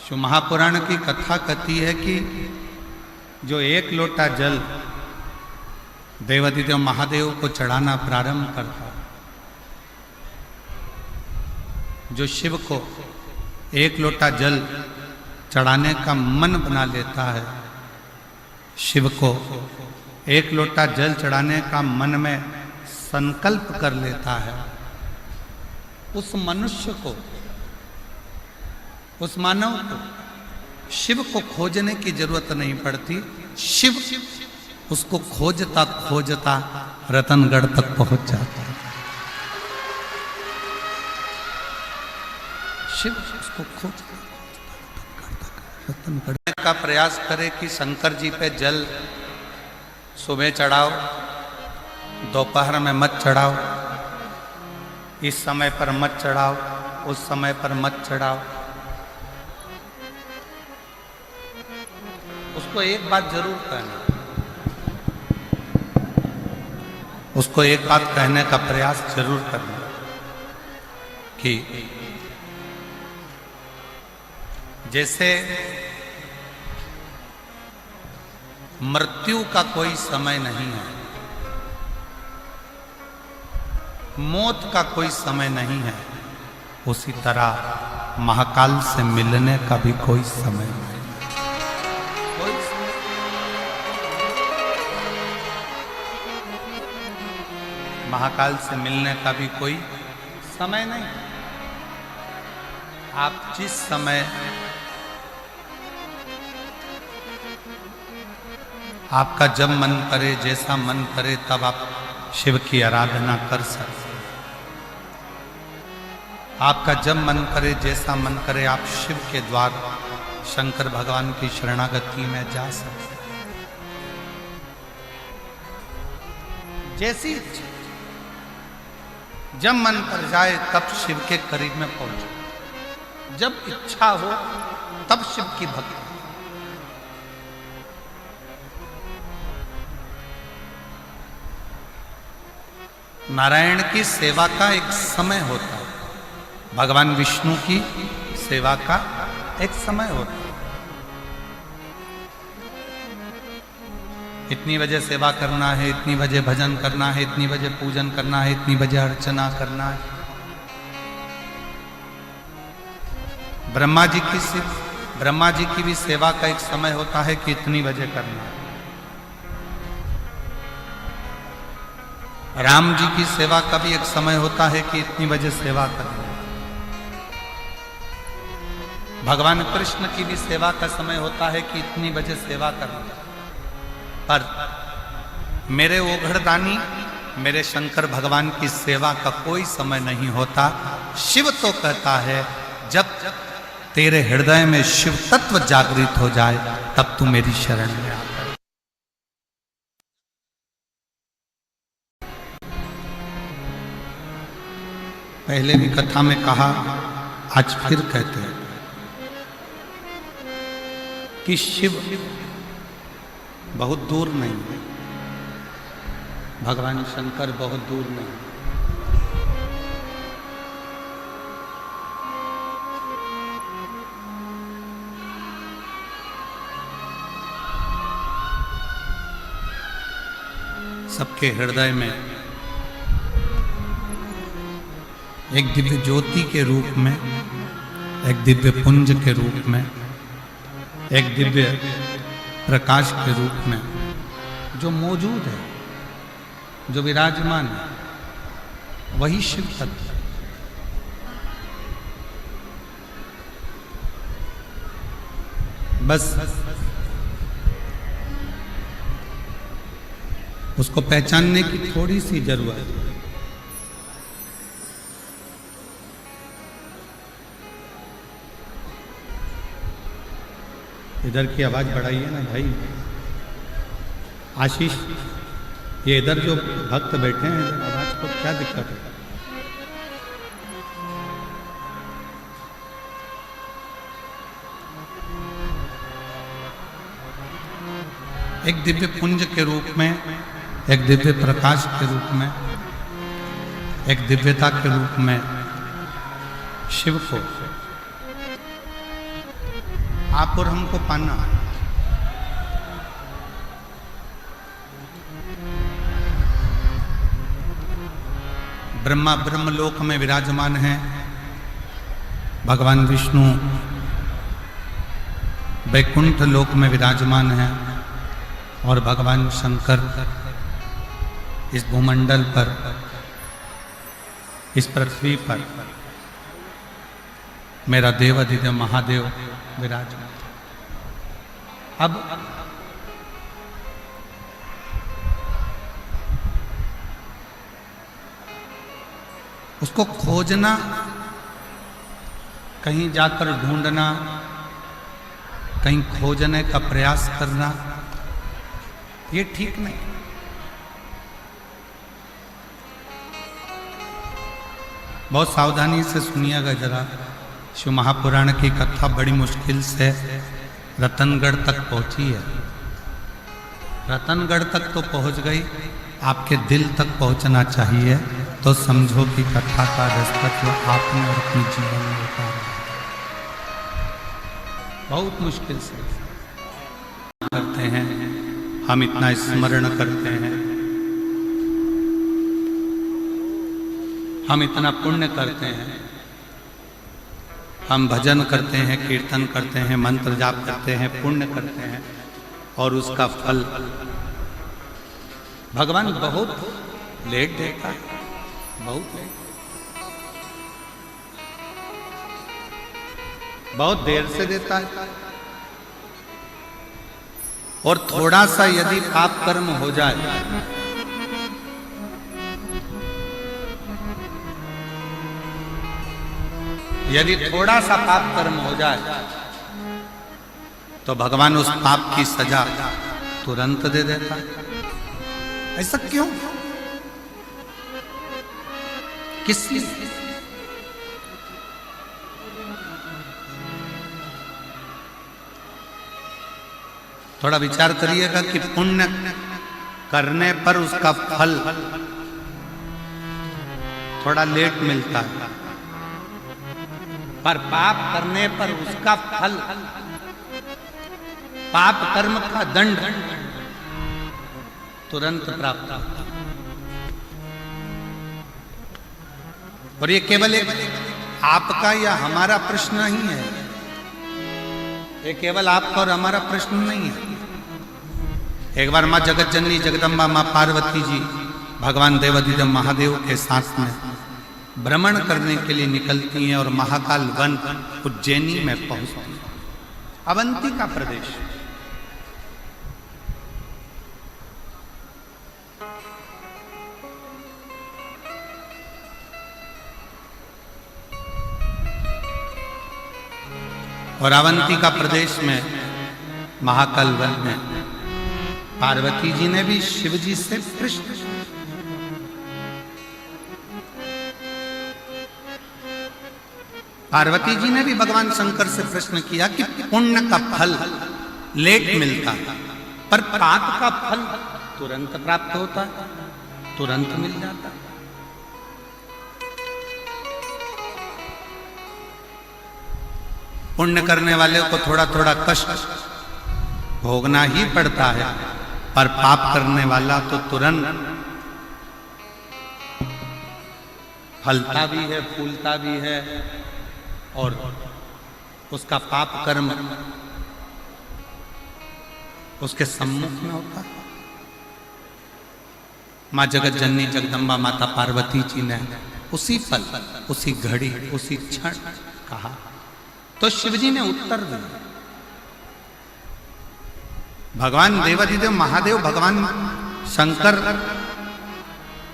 शिव महापुराण की कथा कहती है कि जो एक लोटा जल देवाधिदेव महादेव को चढ़ाना प्रारंभ करता, जो शिव को एक लोटा जल चढ़ाने का मन बना लेता है, शिव को एक लोटा जल चढ़ाने का मन में संकल्प कर लेता है, उस मनुष्य को, उस मानव को शिव को खोजने की जरूरत नहीं पड़ती। शिव उसको खोजता खोजता रतनगढ़ तक पहुंच जाता है। शिव उसको खोजता रतनगढ़ का प्रयास करे कि शंकर जी पे जल सुबह चढ़ाओ, दोपहर में मत चढ़ाओ, इस समय पर मत चढ़ाओ, उस समय पर मत चढ़ाओ। उसको एक बात जरूर कहना, उसको एक बात कहने का प्रयास जरूर करना कि जैसे मृत्यु का कोई समय नहीं है, मौत का कोई समय नहीं है, उसी तरह महाकाल से मिलने का भी कोई समय नहीं। महाकाल से मिलने का भी कोई समय नहीं। आप जिस समय आपका जब मन करे, जैसा मन करे, तब आप शिव की आराधना कर सकते। आपका जब मन करे, जैसा मन करे, आप शिव के द्वार शंकर भगवान की शरणागति में जा सकते। जैसी जब मन पर जाए तब शिव के करीब में पहुंचो, जब इच्छा हो तब शिव की भक्ति। नारायण की सेवा का एक समय होता है, भगवान विष्णु की सेवा का एक समय होता है। इतनी बजे सेवा करना है, इतनी बजे भजन करना है, इतनी बजे पूजन करना है, इतनी बजे अर्चना करना है। ब्रह्मा जी की भी सेवा का एक समय होता है कि इतनी बजे करना है। राम जी की सेवा का भी एक समय होता है कि इतनी बजे सेवा करना है। भगवान कृष्ण की भी सेवा का समय होता है कि इतनी बजे सेवा करना है। पर मेरे ओघड़दानी, मेरे शंकर भगवान की सेवा का कोई समय नहीं होता। शिव तो कहता है जब तेरे हृदय में शिव तत्व जागृत हो जाए तब तू मेरी शरण में आ। पहले भी कथा में कहा, आज फिर कहते हैं कि शिव बहुत दूर नहीं है, भगवान शंकर बहुत दूर नहीं। सबके हृदय में एक दिव्य ज्योति के रूप में, एक दिव्य पुंज के रूप में, एक दिव्य प्रकाश के रूप में जो मौजूद है, जो विराजमान है, वही शिव तत्व है। बस उसको पहचानने की थोड़ी सी जरूरत है। इधर की आवाज बढ़ाइए ना भाई। आशीष, ये इधर जो भक्त बैठे हैं, इधर आवाज को क्या दिक्कत है? एक दिव्य पुंज के रूप में, एक दिव्य प्रकाश के रूप में, एक दिव्यता के रूप में शिव को आप और हमको पाना। ब्रह्मा ब्रह्मलोक में विराजमान हैं, भगवान विष्णु वैकुंठ लोक में विराजमान हैं और भगवान शंकर इस भूमंडल पर, इस पृथ्वी पर मेरा देव अधिदेव महादेव विराजमान। अब उसको खोजना, कहीं जाकर ढूंढना, कहीं खोजने का प्रयास करना, ये ठीक नहीं। बहुत सावधानी से सुनिएगा जरा। शिव महापुराण की कथा बड़ी मुश्किल से रतनगढ़ तक पहुंची है। रतनगढ़ तक तो पहुंच गई, आपके दिल तक पहुंचना चाहिए, तो समझो कि कथा का दस्तक आपने और अपने जीवन में उतारा। बहुत मुश्किल से करते हैं हम, इतना स्मरण करते हैं, हम इतना पुण्य करते हैं, हम भजन करते हैं, कीर्तन करते हैं, मंत्र जाप करते हैं, पुण्य करते हैं, और उसका फल भगवान बहुत लेट देता है, बहुत लेट, बहुत देर से देता है। और थोड़ा सा यदि पाप कर्म हो जाए, यदि थोड़ा सा पाप कर्म हो जाए, तो भगवान उस पाप की सजा तुरंत दे देता है। ऐसा क्यों? किस लिए? थोड़ा विचार करिएगा कि पुण्य करने पर उसका फल थोड़ा लेट मिलता है, पर पाप करने पर उसका फल, पाप कर्म का दंड तुरंत प्राप्त होता है। और ये केवल एक आपका या हमारा प्रश्न नहीं है, ये केवल आपका और हमारा प्रश्न नहीं है। एक बार माँ जगत जननी जगदम्बा माँ पार्वती जी भगवान देवाधिदेव महादेव के साथ में भ्रमण करने के लिए निकलती हैं और महाकाल वन उज्जैनी में पहुंचती हैं, अवंती का प्रदेश। और अवंती का प्रदेश में महाकाल वन में पार्वती जी ने भी शिव जी से प्रश्न, पार्वती जी ने भी भगवान शंकर से प्रश्न किया कि पुण्य का फल लेट मिलता है, पर पाप का फल तुरंत प्राप्त होता है, तुरंत मिल जाता है। पुण्य करने वाले को थोड़ा थोड़ा कष्ट भोगना ही पड़ता है, पर पाप करने वाला तो तुरंत फलता भी है, फूलता भी है, और उसका पाप कर्म उसके सम्मुख में होता है। माँ जगत जननी जगदम्बा माता पार्वती जी ने उसी पल, उसी घड़ी, उसी क्षण कहा, तो शिव जी ने उत्तर दिया। भगवान देवाधिदेव महादेव, भगवान शंकर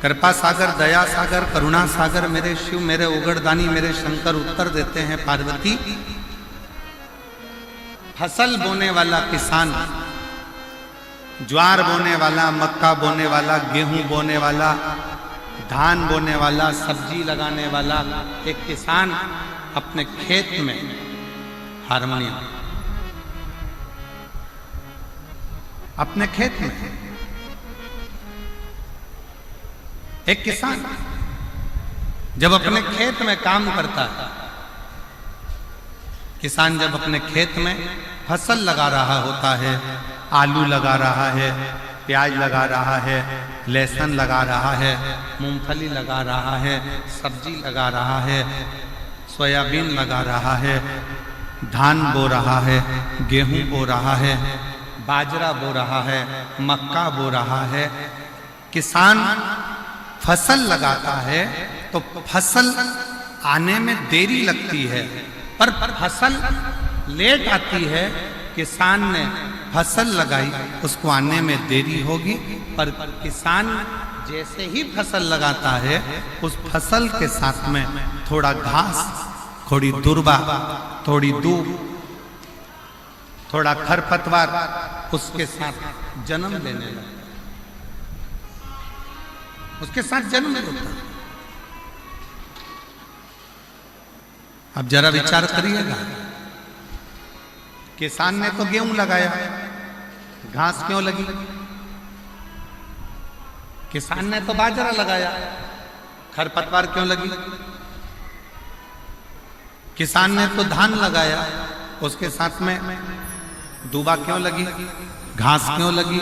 कृपा सागर, दया सागर, करुणा सागर, मेरे शिव, मेरे उगड़दानी, मेरे शंकर उत्तर देते हैं, पार्वती, फसल बोने वाला किसान, ज्वार बोने वाला, मक्का बोने वाला, गेहूं बोने वाला, धान बोने वाला, सब्जी लगाने वाला एक किसान अपने खेत में हारमोनियम, अपने खेत में एक किसान जब अपने खेत में काम करता है किसान जब अपने खेत में फसल लगा रहा होता है, आलू लगा रहा है, प्याज लगा रहा है, लहसुन लगा रहा है, मूंगफली लगा रहा है, सब्जी लगा रहा है, सोयाबीन लगा रहा है, धान बो रहा है, गेहूं बो रहा है, बाजरा बो रहा है, मक्का बो रहा है। किसान फसल लगाता है तो फसल आने में देरी लगती है, पर फसल लेट आती है। किसान ने फसल लगाई, उसको आने में देरी होगी, पर किसान जैसे ही फसल लगाता है उस फसल के साथ में थोड़ा घास, थोड़ी दुर्बा, थोड़ी दूब, थोड़ा खरपतवार उसके साथ जन्म लेने लगता, उसके साथ जन्म लेता। अब जरा विचार करिएगा, किसान ने तो गेहूं लगाया, घास क्यों लगी? किसान ने तो बाजरा लगाया, खरपतवार क्यों लगी? किसान ने तो धान लगाया, उसके साथ में दूबा क्यों लगी? घास क्यों लगी?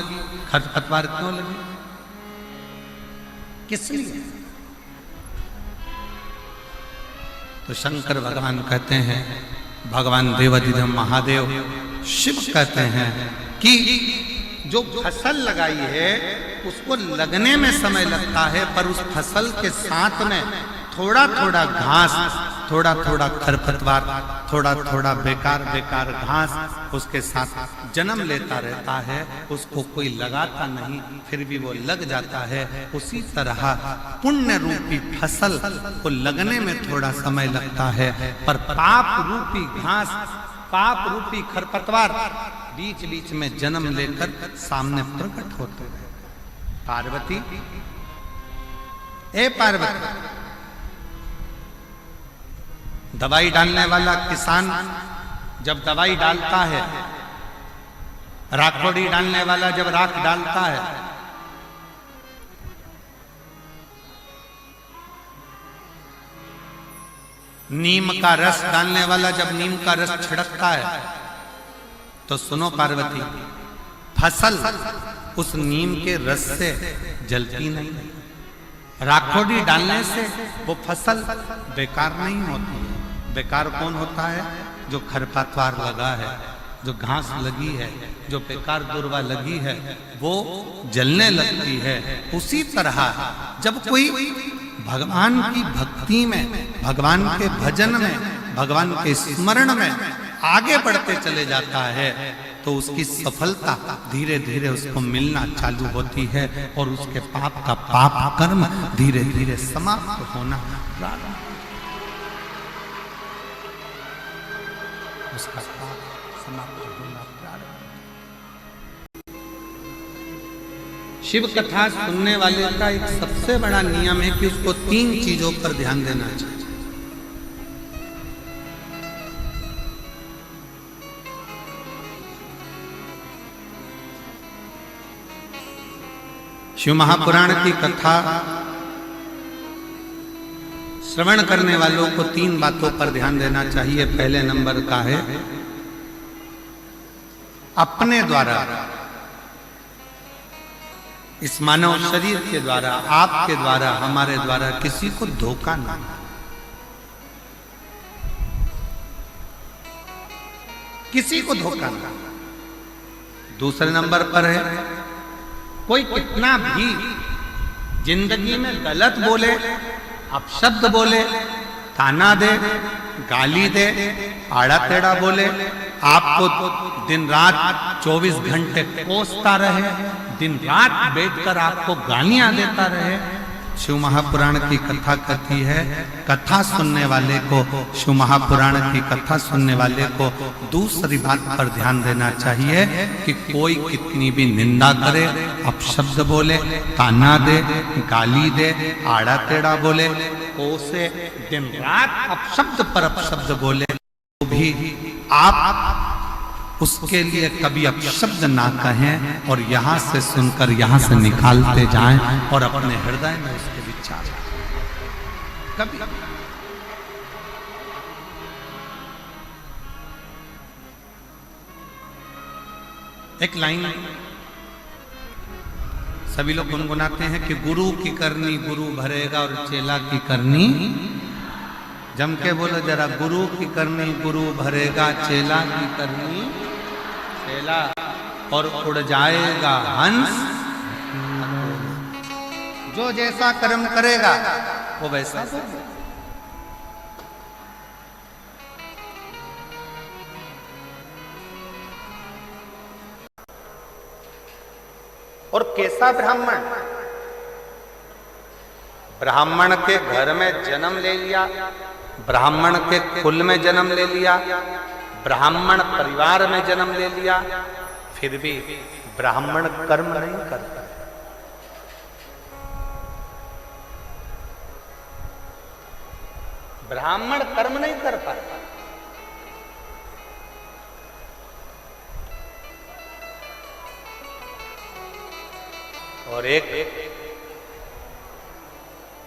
खरपतवार क्यों लगी? किस लिए? तो शंकर भगवान कहते हैं, भगवान देवाधिदेव महादेव शिव कहते हैं कि जो फसल लगाई है उसको लगने में समय लगता है, पर उस फसल के साथ में थोड़ा थोड़ा घास, थोड़ा थोड़ा खरपतवार, थोड़ा थोड़ा बेकार बेकार घास उसके साथ जन्म लेता रहता है। उसको कोई लगाता नहीं, फिर भी वो लग जाता है। उसी तरह पुण्य रूपी फसल को लगने में थोड़ा समय लगता है, पर पाप रूपी घास, पाप रूपी खरपतवार बीच बीच में जन्म लेकर सामने प्रकट होते हैं। पार्वती, ए पार्वती, दवाई डालने वाला किसान जब दवाई डालता है, राखोड़ी डालने वाला जब राख डालता है, नीम का रस डालने वाला जब नीम का रस छिड़कता है, तो सुनो पार्वती, फसल उस नीम के रस से जलती नहीं। राखोड़ी डालने से वो फसल बेकार नहीं होती है। बेकार कौन होता है? जो खरपतवार लगा है, जो घास लगी है, जो बेकार दुर्वा लगी है, वो जलने लगती है। उसी तरह जब कोई भगवान की भक्ति में, भगवान के भजन में, भगवान के स्मरण में आगे बढ़ते चले जाता है, तो उसकी सफलता धीरे धीरे उसको मिलना चालू होती है और उसके पाप का पाप कर्म धीरे धीरे समाप्त होना प्रारंभ, उसका पाप समाप्त होना प्रारंभ। शिव कथा सुनने वाले का एक सबसे बड़ा नियम है कि उसको 3 चीजों पर ध्यान देना चाहिए। शिव महापुराण की कथा श्रवण करने वालों को 3 बातों पर ध्यान देना चाहिए। पहले नंबर का है, अपने द्वारा, इस मानव शरीर के द्वारा, आपके द्वारा, हमारे द्वारा किसी को धोखा ना, किसी को धोखा ना। दूसरे नंबर पर है, कोई कितना भी जिंदगी में गलत बोले, अपशब्द बोले, ताना दे, गाली दे, आड़ा टेढ़ा बोले, आपको दिन रात 24 घंटे कोसता रहे, दिन रात बैठकर आपको गालियां देता रहे, शिव महापुराण की कथा कहती है, कथा सुनने वाले को, शिव महापुराण की कथा सुनने वाले को दूसरी बात पर ध्यान देना चाहिए कि कोई कितनी भी निंदा करे, अपशब्द बोले, ताना दे, गाली दे, आड़ा टेढ़ा बोले, कोसे, दिन रात अपशब्द पर अपशब्द बोले, तो भी आप उसके लिए कभी अपशब्द ना कहें और यहां से सुनकर यहां से निकालते जाएं और अपने हृदय में उसके विचार कभी। एक लाइन सभी लोग गुनगुनाते हैं कि गुरु की करनी गुरु भरेगा और चेला की करनी, जम के बोलो जरा, गुरु की करनी गुरु भरेगा, चेला की करनी चेला, और उड़ जाएगा हंस। जो जैसा कर्म करेगा वो वैसा होगा। और कैसा ब्राह्मण? ब्राह्मण के घर में जन्म ले लिया, ब्राह्मण के कुल में जन्म ले लिया, ब्राह्मण परिवार में जन्म ले लिया, फिर भी ब्राह्मण कर्म नहीं करता। ब्राह्मण कर्म नहीं कर पाता। और एक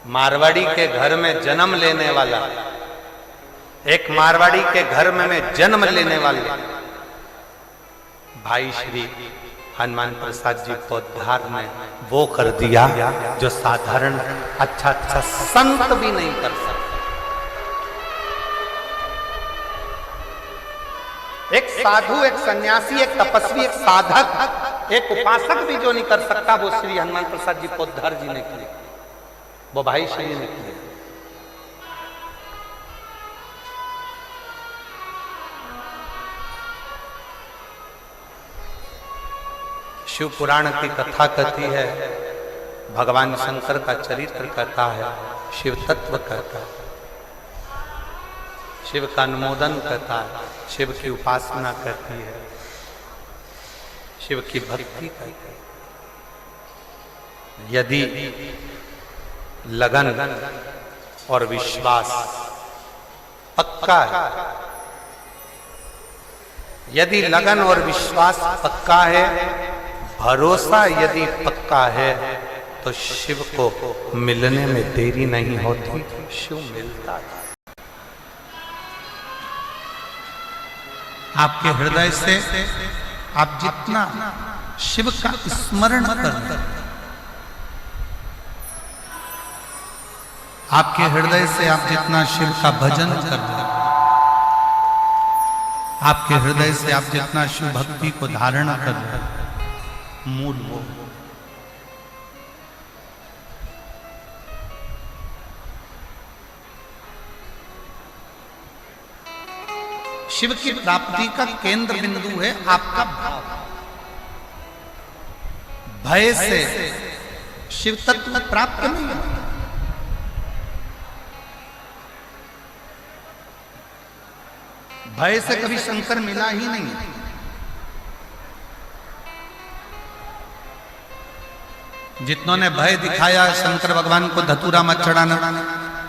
मारवाड़ी के घर में जन्म लेने वाला, एक मारवाड़ी के घर में जन्म लेने वाले भाई श्री हनुमान प्रसाद जी पोद्दार ने वो कर दिया जो साधारण अच्छा संत भी नहीं कर सकता। एक साधु, एक सन्यासी, एक तपस्वी, एक साधक, एक उपासक भी जो नहीं कर सकता, वो श्री हनुमान प्रसाद जी पोद्दार जी ने किए, वो भाई श्री ने किए। शिव पुराण की कथा कहती है, भगवान शंकर का चरित्र कहता है, शिव तत्व कहता है, शिव का अनुमोदन कहता है, शिव की उपासना कहती है, शिव की भक्ति कहती है। यदि लगन और विश्वास पक्का है, यदि लगन और विश्वास पक्का है, भरोसा यदि पक्का है, तो शिव को मिलने में देरी नहीं होती, शिव मिलता है। आपके हृदय से आप जितना शिव का स्मरण करते, आपके हृदय से आप जितना शिव का भजन करते, आपके हृदय से आप जितना शिव भक्ति को धारण करते, मूल वो शिव की प्राप्ति का केंद्र बिंदु है आपका भाव। भय से शिव तत्व प्राप्त नहीं होता। भय से कभी शंकर मिला ही नहीं। जितनों ने भय दिखाया, शंकर भगवान को धतूरा मत चढ़ाना,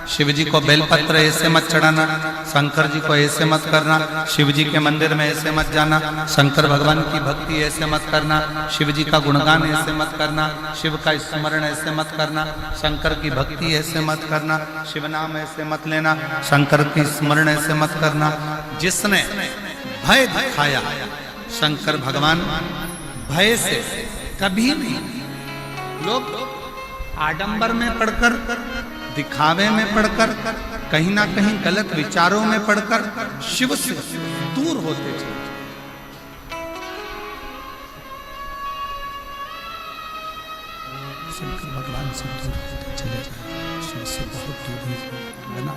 शिव जी को बेलपत्र ऐसे मत चढ़ाना, शंकर जी को ऐसे मत करना, शिव जी के मंदिर में ऐसे मत जाना, शंकर भगवान की भक्ति ऐसे मत करना, शिव जी का गुणगान ऐसे मत करना, शिव का स्मरण ऐसे मत करना, शंकर की भक्ति ऐसे मत करना, शिव नाम ऐसे मत लेना, शंकर की स्मरण ऐसे मत करना। जिसने भय दिखाया, शंकर भगवान भय से कभी नहीं। लोग आडंबर में पढ़कर, दिखावे में पढ़कर, कहीं ना कहीं गलत विचारों में पढ़कर शिव से दूर होते चले। शंकर भगवान से दूर होते चले जाए, शिव से बहुत दूर बना।